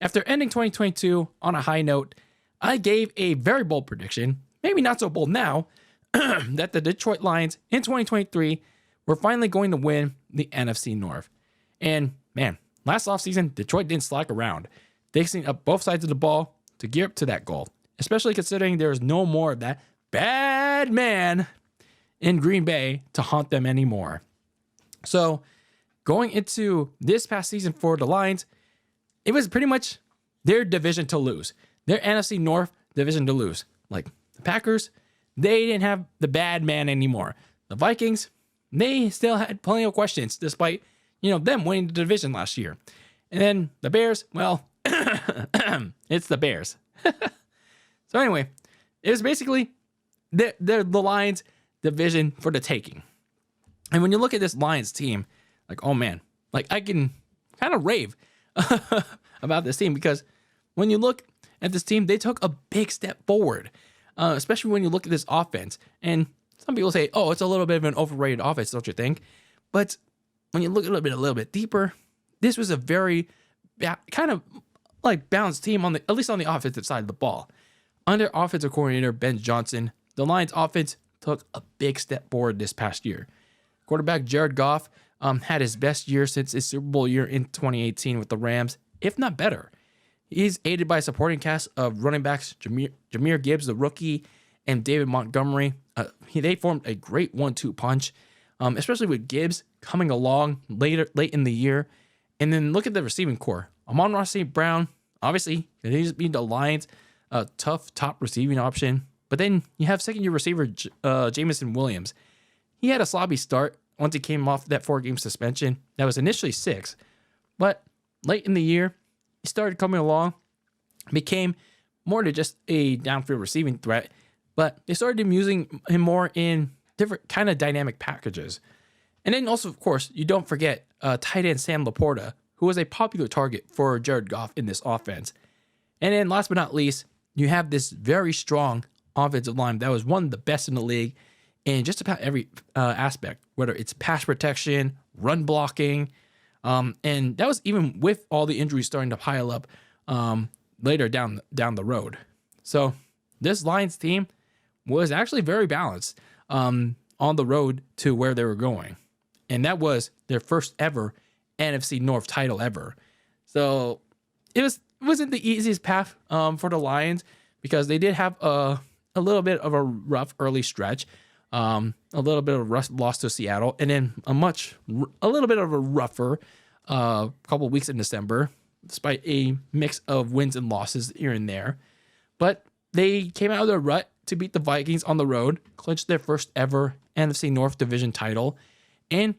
After ending 2022 on a high note, I gave a very bold prediction, maybe not so bold now, that the Detroit Lions in 2023 were finally going to win the NFC North. And man, last offseason, Detroit didn't slack around, fixing up both sides of the ball to gear up to that goal, especially considering there is no more of that bad man in Green Bay to haunt them anymore. So going into this past season for the Lions, it was pretty much their division to lose, their NFC North division to lose. Like the Packers, they didn't have the bad man anymore. The Vikings, they still had plenty of questions despite, them winning the division last year. And then the Bears, well, it's the Bears. So anyway, it was basically the Lions division for the taking. And when you look at this Lions team, like, oh man, like I can kind of rave about this team, because when you look at this team, they took a big step forward, especially when you look at this offense. And some people say, oh, it's a little bit of an overrated offense, don't you think? But when you look a little bit deeper, this was a very kind of like balanced team at least on the offensive side of the ball. Under offensive coordinator Ben Johnson, the Lions offense took a big step forward this past year. Quarterback Jared Goff had his best year since his Super Bowl year in 2018 with the Rams, if not better. He's aided by a supporting cast of running backs Jahmyr Gibbs, the rookie, and David Montgomery. They formed a great 1-2 punch, especially with Gibbs coming along late in the year. And then look at the receiving core. Amon-Ra St. Brown, obviously, he's been the Lions' tough top receiving option. But then you have second-year receiver Jameson Williams. He had a sloppy start once he came off that 4-game suspension. That was initially 6. But late in the year, he started coming along, became more than just a downfield receiving threat, but they started using him more in different kind of dynamic packages. And then also, of course, you don't forget tight end Sam Laporta, who was a popular target for Jared Goff in this offense. And then last but not least, you have this very strong offensive line that was one of the best in the league in just about every aspect, whether it's pass protection, run blocking, and that was even with all the injuries starting to pile up later down the road. So this Lions team was actually very balanced on the road to where they were going. And that was their first ever NFC North title ever. So it wasn't the easiest path for the Lions, because they did have a little bit of a rough early stretch, a little bit of a loss to Seattle, and then a little bit of a rougher couple of weeks in December, despite a mix of wins and losses here and there. But they came out of their rut to beat the Vikings on the road, clinched their first ever NFC North division title, and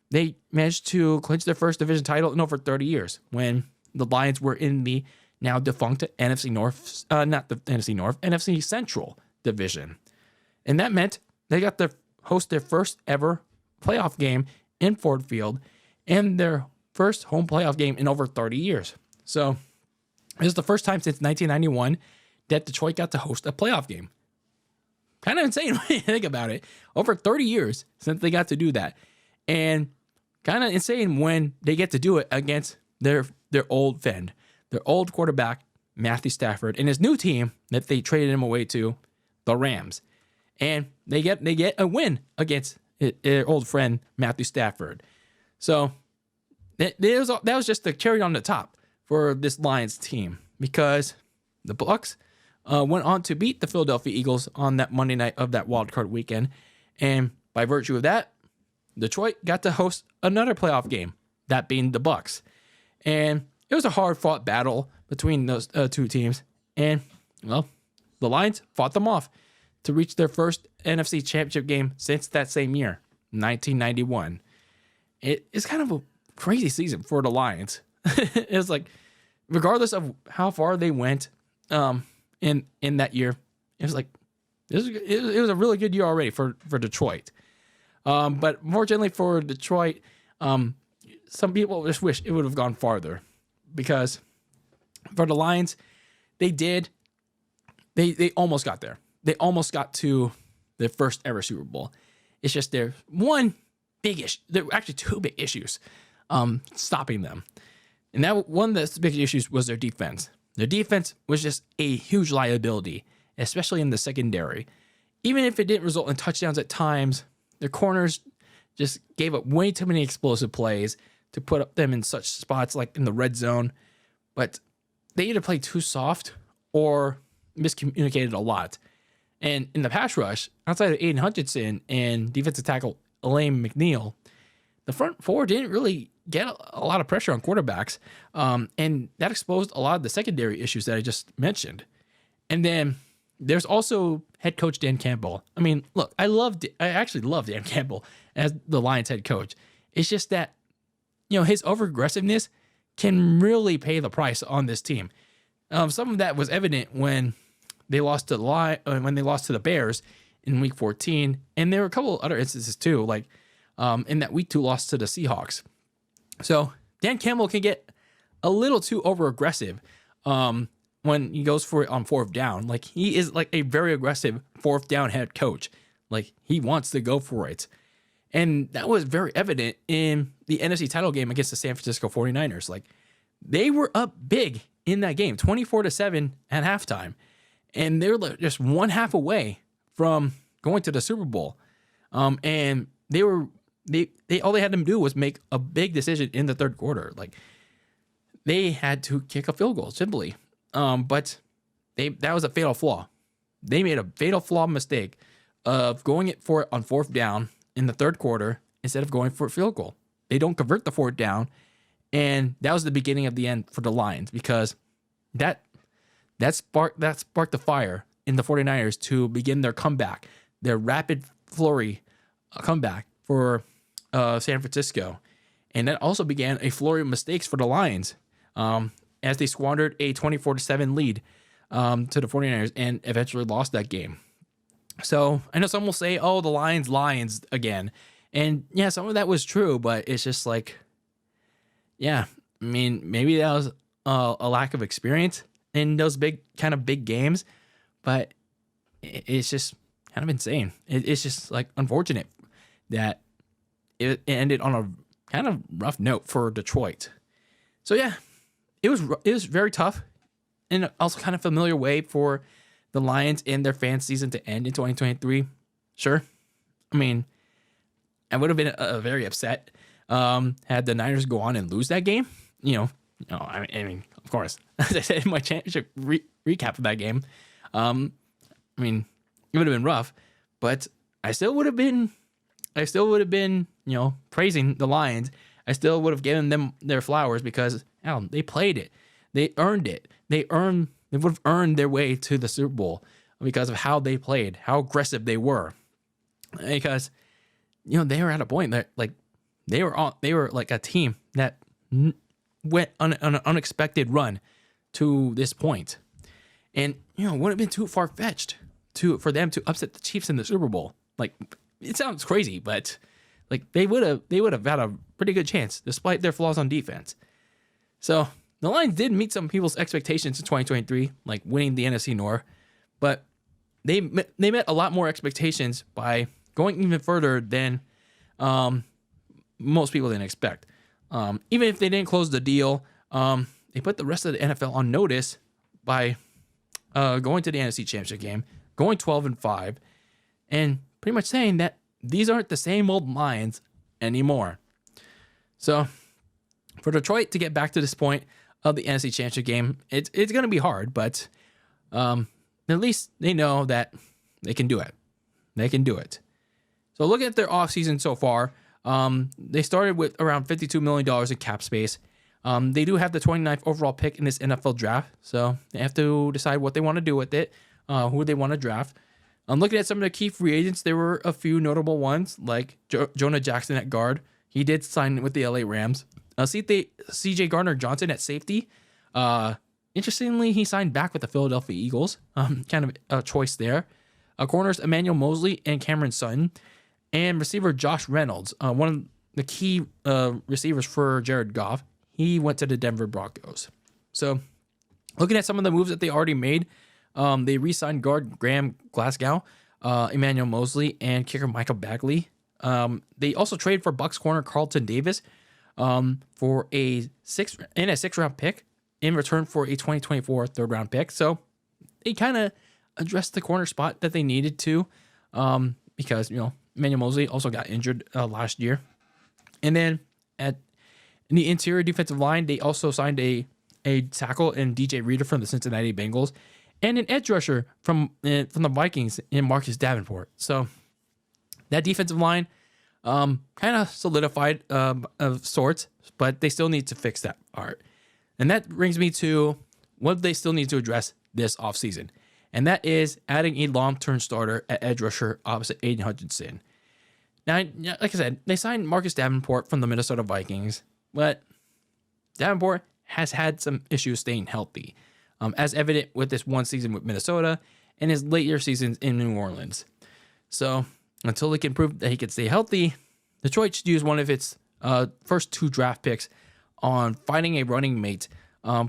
they managed to clinch their first division title in over 30 years when the Lions were in the now defunct NFC North, not the NFC North, NFC Central division. And that meant they got to host their first ever playoff game in Ford Field and their first home playoff game in over 30 years. So it was the first time since 1991 that Detroit got to host a playoff game. Kind of insane when you think about it. Over 30 years since they got to do that. And kind of insane when they get to do it against their old friend, their old quarterback, Matthew Stafford, and his new team that they traded him away to, the Rams. And they get a win against their old friend, Matthew Stafford. So that was just the cherry on the top for this Lions team, because the Bucs went on to beat the Philadelphia Eagles on that Monday night of that wild card weekend. And by virtue of that, Detroit got to host another playoff game, that being the Bucs. And it was a hard-fought battle between those two teams. And, well, the Lions fought them off to reach their first NFC Championship game since that same year, 1991. It's kind of a crazy season for the Lions. It's like, regardless of how far they went in that year, it was like, it was a really good year already for Detroit. But fortunately for Detroit, some people just wish it would have gone farther, because for the Lions, they almost got there. They almost got to their first ever Super Bowl. It's just there's one big issue. There were actually two big issues stopping them. And that one of the big issues was their defense. Their defense was just a huge liability, especially in the secondary. Even if it didn't result in touchdowns at times, their corners just gave up way too many explosive plays to put up them in such spots like in the red zone. But they either played too soft or miscommunicated a lot. And in the pass rush, outside of Aiden Hutchinson and defensive tackle Elaine McNeil, the front four didn't really get a lot of pressure on quarterbacks. And that exposed a lot of the secondary issues that I just mentioned. And then there's also head coach Dan Campbell. I mean, look, I actually love Dan Campbell as the Lions head coach. It's just that, his over-aggressiveness can really pay the price on this team. Some of that was evident when they lost to the Bears in Week 14, and there were a couple of other instances too, like in that Week 2 loss to the Seahawks. So Dan Campbell can get a little too over-aggressive when he goes for it on fourth down. Like, he is like a very aggressive fourth down head coach. Like, he wants to go for it. And that was very evident in the NFC title game against the San Francisco 49ers. Like, they were up big in that game, 24-7 at halftime. And they were just one half away from going to the Super Bowl. And all they had to do was make a big decision in the third quarter. Like, they had to kick a field goal, simply. But that was a fatal flaw. They made a fatal flaw mistake of going for it on fourth down in the third quarter instead of going for a field goal. They don't convert the fourth down, and that was the beginning of the end for the Lions, because that sparked the fire in the 49ers to begin their comeback, their rapid flurry comeback for San Francisco. And that also began a flurry of mistakes for the Lions as they squandered a 24-7 lead to the 49ers and eventually lost that game. So I know some will say, oh, the Lions again. And yeah, some of that was true, but it's just like, yeah, I mean, maybe that was a lack of experience in those big games, but it's just kind of insane. It's just like unfortunate that it ended on a kind of rough note for Detroit. So yeah, it was very tough, and also kind of familiar way for the Lions and their fan season to end in 2023. Sure, I mean, I would have been very upset had the Niners go on and lose that game. I mean, of course, as I said in my championship recap of that game, I mean, it would have been rough, but I still would have been, praising the Lions. I still would have given them their flowers because they played it, they earned it, they would have earned their way to the Super Bowl because of how they played, how aggressive they were, because they were at a point that they were like a team that went on an unexpected run to this point. And, wouldn't have been too far-fetched for them to upset the Chiefs in the Super Bowl. Like, it sounds crazy, but they would have had a pretty good chance despite their flaws on defense. So the Lions did meet some people's expectations in 2023, like winning the NFC North, but they met a lot more expectations by going even further than most people didn't expect. Even if they didn't close the deal, they put the rest of the NFL on notice by going to the NFC Championship game, going 12-5, and pretty much saying that these aren't the same old Lions anymore. So for Detroit to get back to this point of the NFC Championship game, it's going to be hard, but at least they know that they can do it. They can do it. So looking at their offseason so far, they started with around $52 million in cap space. They do have the 29th overall pick in this NFL draft, so they have to decide what they want to do with it, who they want to draft. Looking at some of the key free agents, there were a few notable ones, like Jonah Jackson at guard. He did sign with the LA Rams. CJ Gardner-Johnson at safety. Interestingly, he signed back with the Philadelphia Eagles. Kind of a choice there. Corners Emmanuel Mosley and Cameron Sutton. And receiver Josh Reynolds, one of the key receivers for Jared Goff. He went to the Denver Broncos. So looking at some of the moves that they already made, they re-signed guard Graham Glasgow, Emmanuel Mosley, and kicker Michael Bagley. They also traded for Bucs corner Carlton Davis, for a six round pick in return for a 2024 third round pick. So they kind of addressed the corner spot that they needed to, because Emmanuel Mosley also got injured last year. And then in the interior defensive line, they also signed a tackle in DJ Reader from the Cincinnati Bengals, and an edge rusher from the Vikings in Marcus Davenport. So that defensive line kind of solidified of sorts, but they still need to fix that part. And that brings me to what they still need to address this offseason. And that is adding a long-term starter at edge rusher opposite Aiden Hutchinson. Now, like I said, they signed Marcus Davenport from the Minnesota Vikings, but Davenport has had some issues staying healthy, as evident with this one season with Minnesota and his later seasons in New Orleans. So until he can prove that he can stay healthy, Detroit should use one of its first 2 draft picks on finding a running mate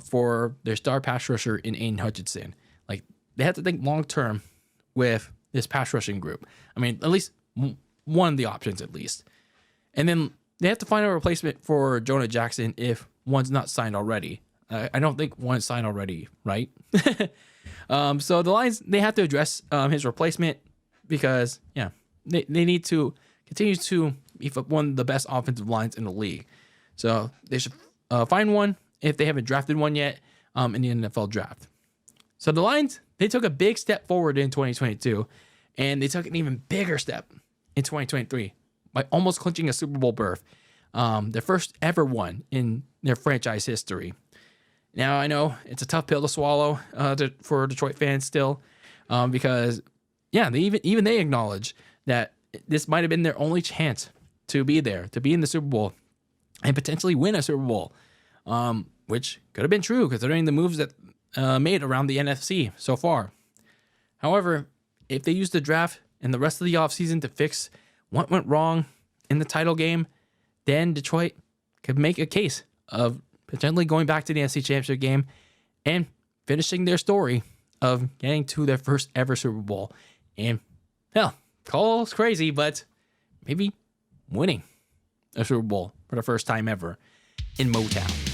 for their star pass rusher in Aiden Hutchinson. Like, they have to think long term with this pass rushing group. I mean, at least one of the options, at least. And then they have to find a replacement for Jonah Jackson if one's not signed already. I don't think one's signed already, right? So the Lions, they have to address his replacement because, they need to continue to beef up one of the best offensive lines in the league. So they should find one if they haven't drafted one yet in the NFL draft. So the Lions, they took a big step forward in 2022, and they took an even bigger step in 2023 by almost clinching a Super Bowl berth, their first ever one in their franchise history. Now, I know it's a tough pill to swallow for Detroit fans still, because they acknowledge that this might have been their only chance to be there, to be in the Super Bowl and potentially win a Super Bowl, which could have been true considering the moves that made around the NFC so far. However, if they use the draft and the rest of the offseason to fix what went wrong in the title game, then Detroit could make a case of potentially going back to the NFC Championship game and finishing their story of getting to their first ever Super Bowl. And, hell, call's crazy, but maybe winning a Super Bowl for the first time ever in Motown.